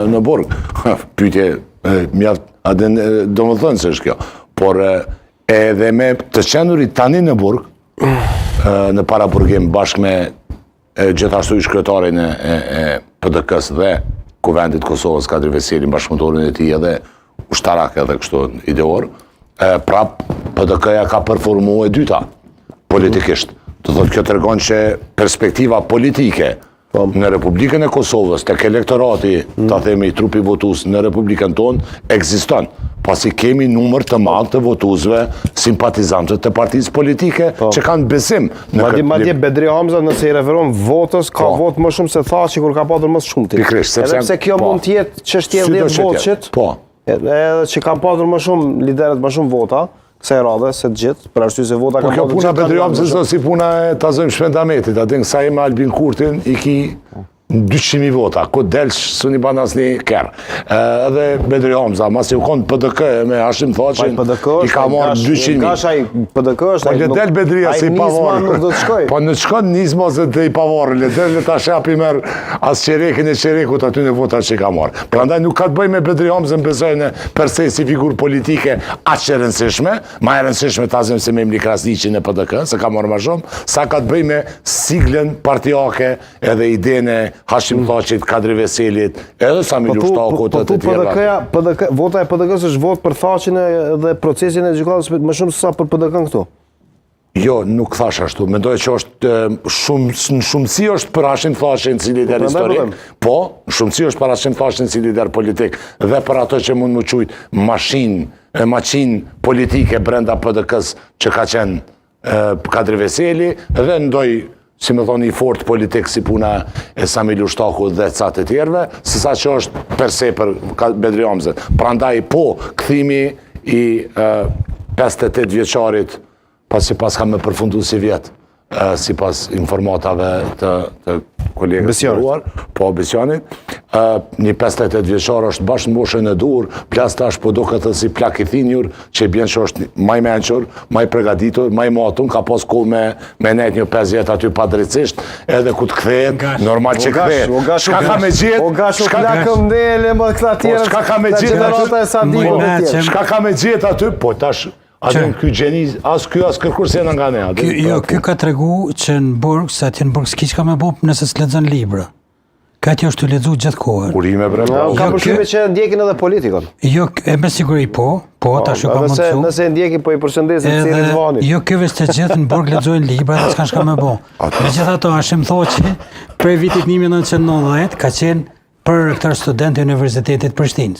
Në burg, pyetje mjaft, do më thënë se është kjo, por edhe me të qenurit tani në burg, në paraburgim bashkë me gjithashtu i shkretarin e PDK-s dhe Kuvendit Kosovës Kadri Veselin, bashkëpunëtorin e tij edhe ushtarak edhe kështu ideor, prap PDK-ja ka përformu e dyta politikisht. Të thotë kjo tregon që perspektiva politike në Republikën e Kosovës, tek elektorati, ta themi i trupi votues në Republikën tonë, ekziston. Pasi kemi numër të madh të votuesve, simpatizantët të partisë politike që kanë besim në këtë. Madje Bedri Hamza nëse i referon votës, ka votë më shumë se thaçi kur ka patur më shumë ti. Edhe pse kjo mund të jetë çështje e 10 votësh. Edhe që kanë patur më shumë liderët më shumë vota, kësaj radhe se të gjithë, për arsye se vota kanë patur. Kjo puna Bedri Hamza si puna e Tazojm Shpendametit, atë sa me Albin Kurtin i ki 200.000 vota, ku delsh s'uni ban asnjë kerr. Edhe Bedri Hamza, masi u kon PDK me Hashim Thaçin, i ka marrë 200.000. Gashaj PDK është, po le del Bedria si pavarur. Nuk do të shkoj. Po në shkon Nizma se të i pavarur, le del le ta shapi merr as çerekin e çerekut aty në votat që ka marrë. Prandaj nuk ka të bëjë me Bedri Hamzën, besoj në per se si figurë politike aq e rëndësishme, më e rëndësishme tazëm se me Emri Krasniqin e PDK, se ka marrë më shumë, sa ka të bëjë me siglën partijake edhe idenë Hashim Thaçit, Kadri Veselit, edhe Samir Ushtakut të tjerë. Vota e PDK-s është votë për Thaçin dhe procesin e gjykatës më shumë se sa për PDK-n këtu. Jo, nuk thash ashtu. Mendoj që është në shumësi është për Hashim Thaçin si lider historik, po, në shumësi është për Hashim Thaçin si lider politik dhe për ato që mund më quajt maqinë politike brenda PDK-s që ka qenë Kadri Veseli dhe ndoj si me thoni, i fort politik si puna e Samir Ushtakut dhe ca të tjerëve, sesa që është per se për Bedri Hamzën. Prandaj, po, kthimi i 58 vjeçarit, pasi pas ka me përfundu si vjetë, si pas informatave të kolegës të ruar, po Besjanit, një 58 vjeçar është bashkë në moshën e dur, plas tash po do këtë si plak i thinjur, që i bjen që është maj menqur, maj pregaditur, maj matun, ka pas kohë me net një 5 vjetë aty padrejtisht, edhe ku të kthehet, normal që kthehet. Shka ka me gjithë? O gashu plakëm ndele, më këta tjera, shka ka me gjithë? Shka ka me gjithë aty? Po tash, atë në kjo gjeniz, as kjo as kërkur se në nga ne. Jo, kjo ka të regu që në burg, se atje në burg s'ki që ka me bop nëse s'lexon libra. Ka t'jo është të ledzu gjithë kohër. Urime bre. Ka përshime që ndjekin edhe politikon. Jo, e me siguri po, tash ju ka mundësu. Nëse ndjekin po i përshëndesin si Rizvani. Jo, kjo veç të gjithë në burg lexojnë libra dhe s'kan shka me bo. Me gjitha to, Hashim Thaçi, prej vitit 1990, ka qenë për rektor student e Universitetit Prishtinës.